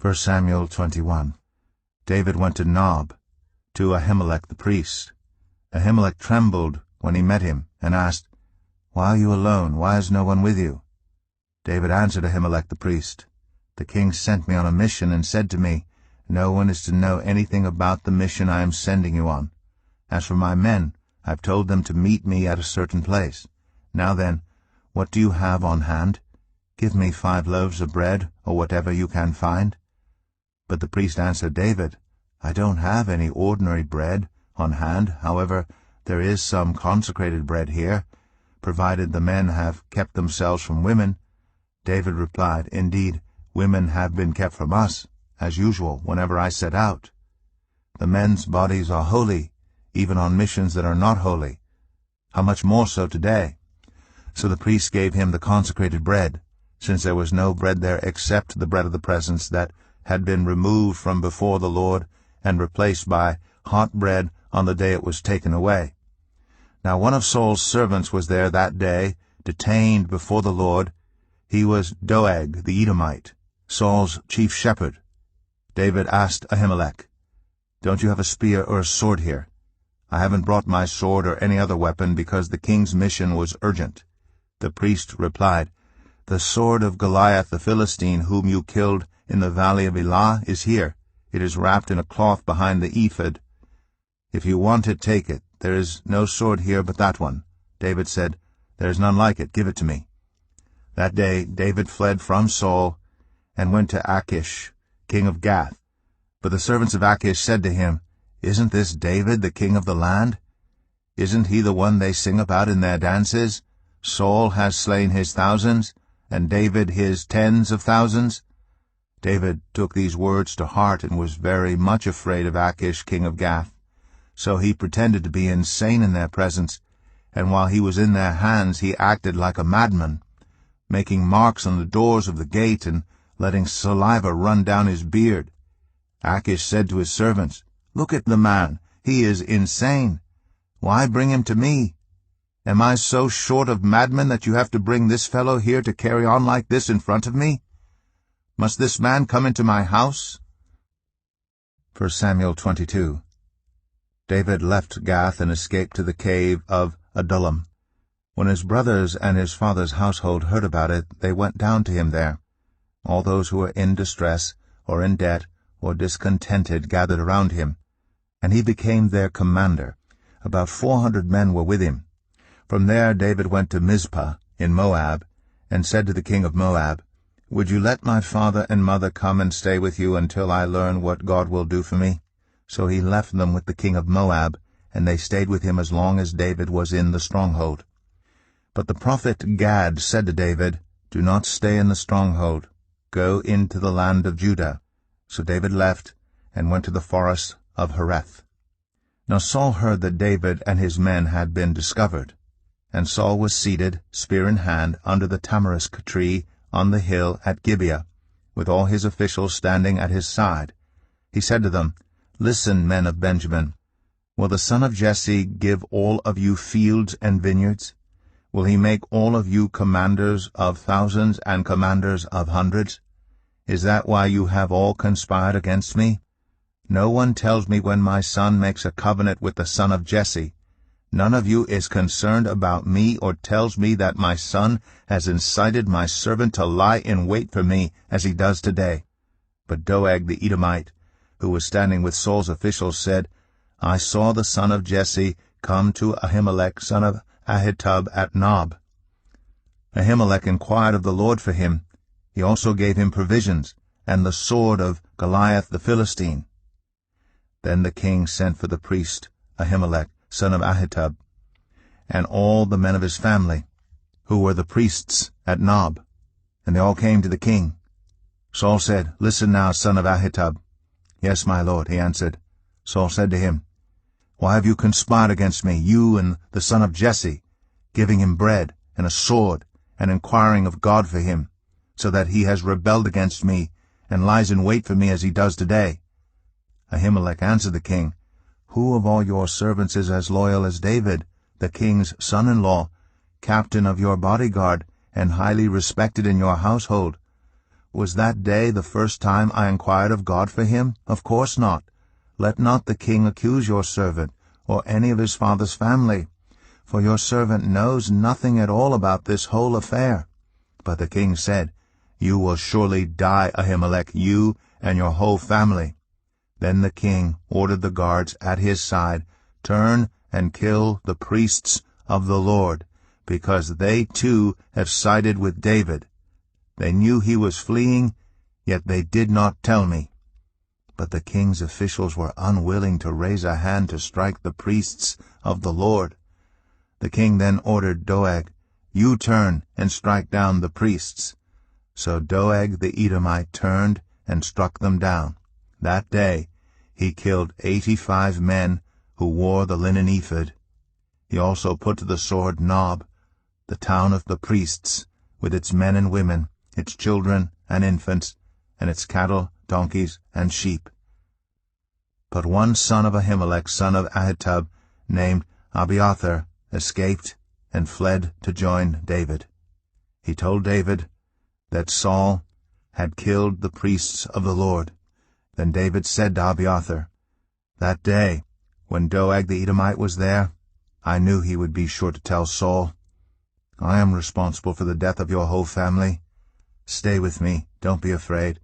1 Samuel 21. David went to Nob, to Ahimelech the priest. Ahimelech trembled when he met him, and asked, "Why are you alone? Why is no one with you?" David answered Ahimelech the priest, "The king sent me on a mission and said to me, 'No one is to know anything about the mission I am sending you on. As for my men, I have told them to meet me at a certain place. Now then, what do you have on hand? Give me 5 loaves of bread, or whatever you can find.' But the priest answered David, 'I don't have any ordinary bread on hand. However, there is some consecrated bread here, provided the men have kept themselves from women.' David replied, 'Indeed, women have been kept from us, as usual, whenever I set out. The men's bodies are holy, even on missions that are not holy. How much more so today?' So the priest gave him the consecrated bread, since there was no bread there except the bread of the presence that had been removed from before the Lord and replaced by hot bread on the day it was taken away. Now one of Saul's servants was there that day, detained before the Lord. He was Doeg the Edomite, Saul's chief shepherd. David asked Ahimelech, 'Don't you have a spear or a sword here?' 'I haven't brought my sword or any other weapon because the king's mission was urgent.' The priest replied, 'The sword of Goliath the Philistine, whom you killed in the valley of Elah, is here. It is wrapped in a cloth behind the ephod. If you want it, take it. There is no sword here but that one.' David said, 'There is none like it. Give it to me.' That day David fled from Saul and went to Achish, king of Gath. But the servants of Achish said to him, 'Isn't this David, the king of the land? Isn't he the one they sing about in their dances? Saul has slain his thousands, and David his tens of thousands.' David took these words to heart and was very much afraid of Achish, king of Gath. So he pretended to be insane in their presence, and while he was in their hands he acted like a madman, making marks on the doors of the gate and letting saliva run down his beard. Achish said to his servants, 'Look at the man. He is insane. Why bring him to me? Am I so short of madmen that you have to bring this fellow here to carry on like this in front of me? Must this man come into my house?' 1 Samuel 22. David left Gath and escaped to the cave of Adullam. When his brothers and his father's household heard about it, they went down to him there. All those who were in distress, or in debt, or discontented gathered around him, and he became their commander. About 400 men were with him. From there David went to Mizpah in Moab, and said to the king of Moab, 'Would you let my father and mother come and stay with you until I learn what God will do for me?' So he left them with the king of Moab, and they stayed with him as long as David was in the stronghold. But the prophet Gad said to David, 'Do not stay in the stronghold. Go into the land of Judah.' So David left and went to the forest of Hereth. Now Saul heard that David and his men had been discovered. And Saul was seated, spear in hand, under the tamarisk tree on the hill at Gibeah, with all his officials standing at his side. He said to them, 'Listen, men of Benjamin. Will the son of Jesse give all of you fields and vineyards? Will he make all of you commanders of thousands and commanders of hundreds? Is that why you have all conspired against me? No one tells me when my son makes a covenant with the son of Jesse. None of you is concerned about me or tells me that my son has incited my servant to lie in wait for me as he does today.' But Doeg the Edomite, who was standing with Saul's officials, said, 'I saw the son of Jesse come to Ahimelech, son of Ahitub, at Nob. Ahimelech inquired of the Lord for him. He also gave him provisions, and the sword of Goliath the Philistine.' Then the king sent for the priest Ahimelech, son of Ahitub, and all the men of his family, who were the priests at Nob, and they all came to the king. Saul said, 'Listen now, son of Ahitub.' 'Yes, my lord,' he answered. Saul said to him, 'Why have you conspired against me, you and the son of Jesse, giving him bread and a sword, and inquiring of God for him, so that he has rebelled against me, and lies in wait for me as he does today?' Ahimelech answered the king, 'Who of all your servants is as loyal as David, the king's son-in-law, captain of your bodyguard, and highly respected in your household? Was that day the first time I inquired of God for him? Of course not. Let not the king accuse your servant, or any of his father's family, for your servant knows nothing at all about this whole affair. But the king said, You will surely die, Ahimelech, you and your whole family. Then the king ordered the guards at his side, Turn and kill the priests of the Lord, because they too have sided with David. They knew he was fleeing, yet they did not tell me. But the king's officials were unwilling to raise a hand to strike the priests of the Lord. The king then ordered Doeg, You turn and strike down the priests. So Doeg the Edomite turned and struck them down. That day he killed 85 men who wore the linen ephod. He also put to the sword Nob, the town of the priests, with its men and women, its children and infants, and its cattle, donkeys, and sheep. But one son of Ahimelech, son of Ahitub, named Abiathar, escaped and fled to join David. He told David that Saul had killed the priests of the Lord. Then David said to Abiathar, That day, when Doeg the Edomite was there, I knew he would be sure to tell Saul, I am responsible for the death of your whole family. Stay with me, don't be afraid.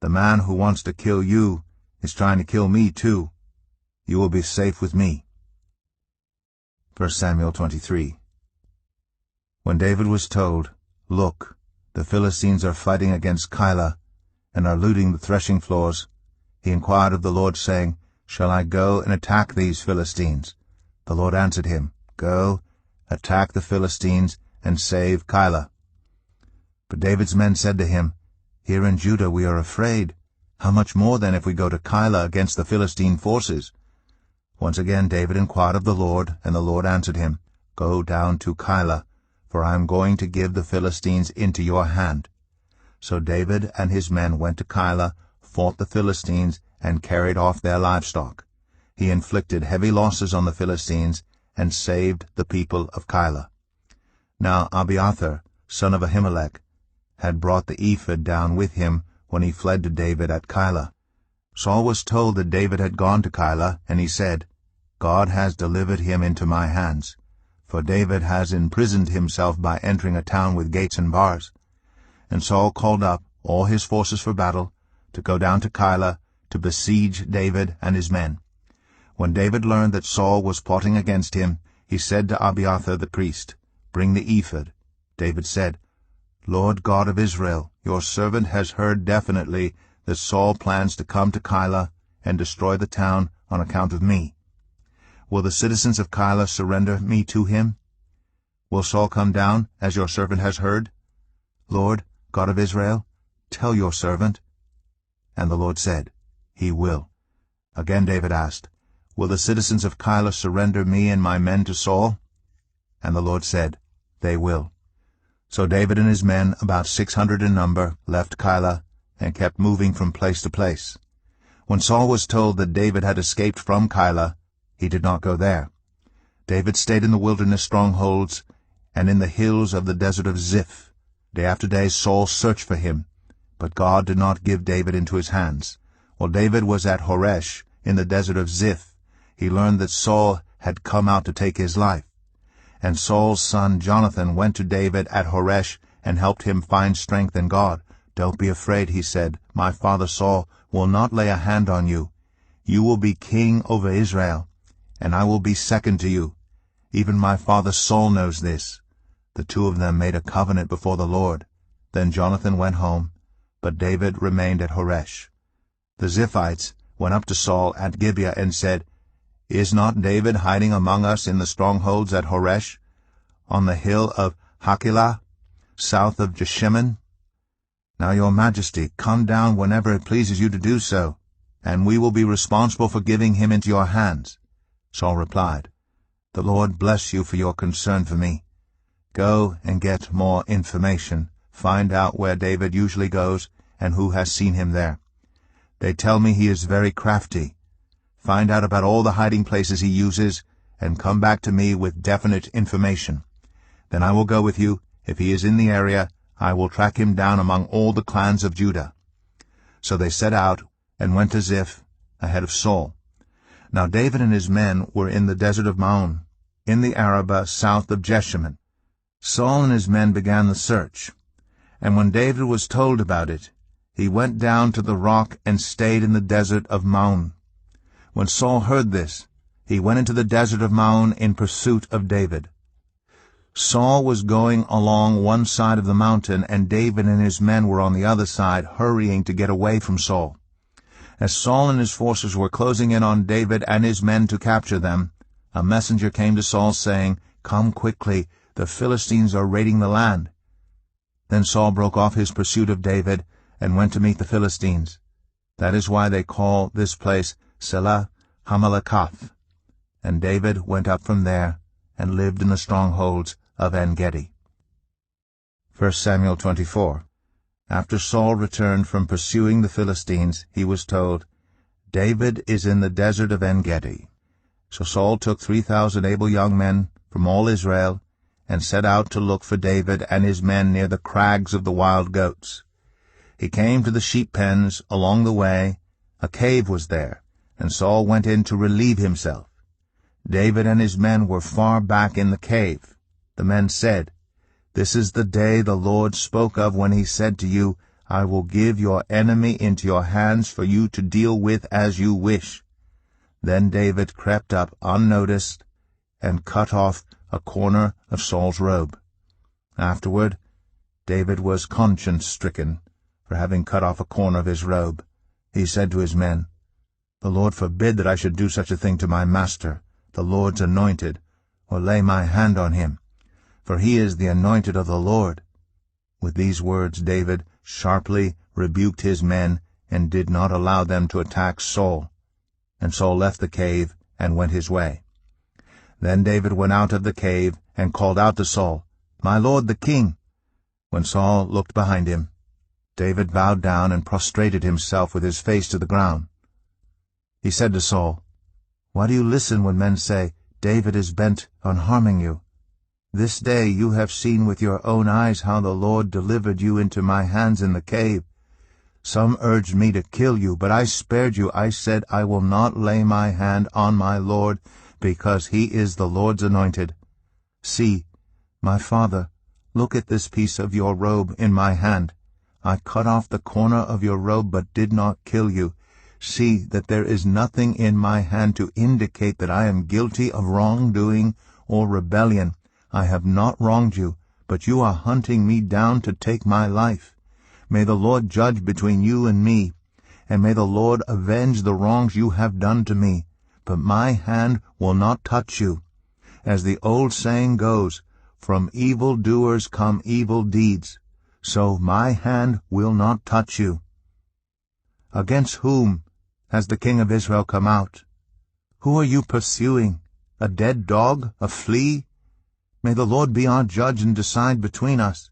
The man who wants to kill you is trying to kill me too. You will be safe with me. 1 Samuel 23. When David was told, Look, the Philistines are fighting against Keilah, and are looting the threshing floors, he inquired of the Lord, saying, Shall I go and attack these Philistines? The Lord answered him, Go, attack the Philistines, and save Keilah. But David's men said to him, Here in Judah we are afraid. How much more then if we go to Keilah against the Philistine forces? Once again David inquired of the Lord, and the Lord answered him, Go down to Keilah, for I am going to give the Philistines into your hand. So David and his men went to Keilah, fought the Philistines, and carried off their livestock. He inflicted heavy losses on the Philistines, and saved the people of Keilah. Now Abiathar, son of Ahimelech, had brought the ephod down with him when he fled to David at Keilah. Saul was told that David had gone to Keilah, and he said, God has delivered him into my hands, for David has imprisoned himself by entering a town with gates and bars. And Saul called up all his forces for battle, to go down to Keilah, to besiege David and his men. When David learned that Saul was plotting against him, he said to Abiathar the priest, Bring the ephod. David said, Lord God of Israel, your servant has heard definitely that Saul plans to come to Keilah and destroy the town on account of me. Will the citizens of Keilah surrender me to him? Will Saul come down, as your servant has heard? Lord, God of Israel, tell your servant. And the Lord said, He will. Again David asked, Will the citizens of Keilah surrender me and my men to Saul? And the Lord said, They will. So David and his men, about 600 in number, left Keilah, and kept moving from place to place. When Saul was told that David had escaped from Keilah, he did not go there. David stayed in the wilderness strongholds and in the hills of the desert of Ziph. Day after day Saul searched for him, but God did not give David into his hands. While David was at Horesh, in the desert of Ziph, he learned that Saul had come out to take his life. And Saul's son Jonathan went to David at Horesh and helped him find strength in God. Don't be afraid, he said. My father Saul will not lay a hand on you. You will be king over Israel, and I will be second to you. Even my father Saul knows this. The two of them made a covenant before the Lord. Then Jonathan went home, but David remained at Horesh. The Ziphites went up to Saul at Gibeah and said, Is not David hiding among us in the strongholds at Horesh, on the hill of Hachilah, south of Jeshimon? Now your majesty, come down whenever it pleases you to do so, and we will be responsible for giving him into your hands. Saul replied, The Lord bless you for your concern for me. Go and get more information. Find out where David usually goes and who has seen him there. They tell me he is very crafty. Find out about all the hiding places he uses, and come back to me with definite information. Then I will go with you. If he is in the area, I will track him down among all the clans of Judah." So they set out and went to Ziph ahead of Saul. Now David and his men were in the desert of Maon, in the Arabah south of Jeshimon. Saul and his men began the search, and when David was told about it, he went down to the rock and stayed in the desert of Maon. When Saul heard this, he went into the desert of Maon in pursuit of David. Saul was going along one side of the mountain, and David and his men were on the other side, hurrying to get away from Saul. As Saul and his forces were closing in on David and his men to capture them, a messenger came to Saul saying, "Come quickly, the Philistines are raiding the land." Then Saul broke off his pursuit of David and went to meet the Philistines. That is why they call this place Selah Hamalekath. And David went up from there and lived in the strongholds of En-gedi. 1 Samuel 24. After Saul returned from pursuing the Philistines, he was told, "David is in the desert of En-gedi." So Saul took 3,000 able young men from all Israel and set out to look for David and his men near the crags of the wild goats. He came to the sheep pens along the way. A cave was there, and Saul went in to relieve himself. David and his men were far back in the cave. The men said, "This is the day the Lord spoke of when he said to you, 'I will give your enemy into your hands for you to deal with as you wish.'" Then David crept up unnoticed and cut off a corner of Saul's robe. Afterward, David was conscience-stricken for having cut off a corner of his robe. He said to his men, "The Lord forbid that I should do such a thing to my master, the Lord's anointed, or lay my hand on him, for he is the anointed of the Lord." With these words David sharply rebuked his men and did not allow them to attack Saul. And Saul left the cave and went his way. Then David went out of the cave and called out to Saul, "My lord the king." When Saul looked behind him, David bowed down and prostrated himself with his face to the ground. He said to Saul, "Why do you listen when men say, 'David is bent on harming you'? This day you have seen with your own eyes how the Lord delivered you into my hands in the cave. Some urged me to kill you, but I spared you. I said, 'I will not lay my hand on my Lord, because he is the Lord's anointed.' See, my father, look at this piece of your robe in my hand. I cut off the corner of your robe, but did not kill you. See that there is nothing in my hand to indicate that I am guilty of wrongdoing or rebellion. I have not wronged you, but you are hunting me down to take my life. May the Lord judge between you and me, and may the Lord avenge the wrongs you have done to me. But my hand will not touch you. As the old saying goes, 'From evil doers come evil deeds.' So my hand will not touch you. Against whom has the king of Israel come out? Who are you pursuing? A dead dog? A flea? May the Lord be our judge and decide between us.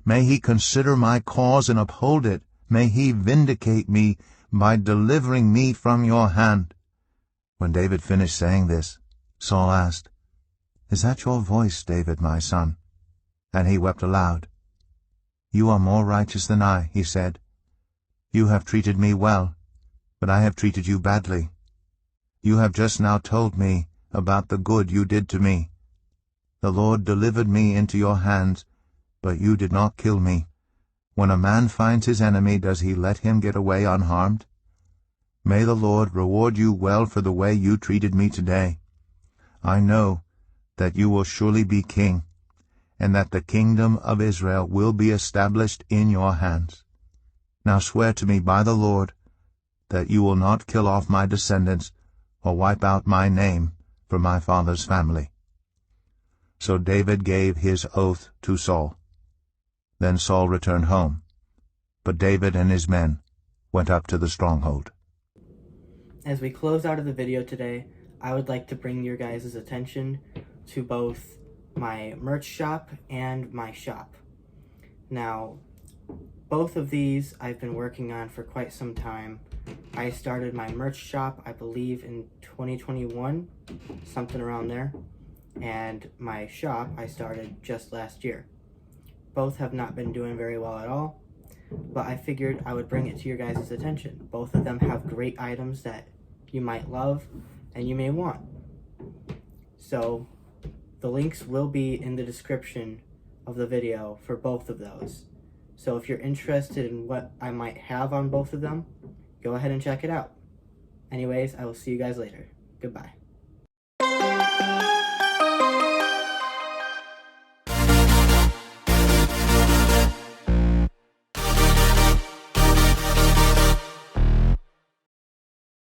May he consider my cause and uphold it. May he vindicate me by delivering me from your hand." When David finished saying this, Saul asked, "Is that your voice, David, my son?" And he wept aloud. "You are more righteous than I," he said. "You have treated me well, but I have treated you badly. You have just now told me about the good you did to me. The Lord delivered me into your hands, but you did not kill me. When a man finds his enemy, does he let him get away unharmed? May the Lord reward you well for the way you treated me today. I know that you will surely be king, and that the kingdom of Israel will be established in your hands. Now swear to me by the Lord that you will not kill off my descendants or wipe out my name from my father's family." So David gave his oath to Saul. Then Saul returned home, but David and his men went up to the stronghold. As we close out of the video today, I would like to bring your guys' attention to both my merch shop and my shop. Now, both of these I've been working on for quite some time. I started my merch shop, I believe, in 2021, something around there. And my shop I started just last year. both have not been doing very well at all, but I figured I would bring it to your guys' attention. Both of them have great items that you might love and you may want. So the links will be in the description of the video for both of those. So if you're interested in what I might have on both of them, go ahead and check it out. Anyways, I will see you guys later. Goodbye.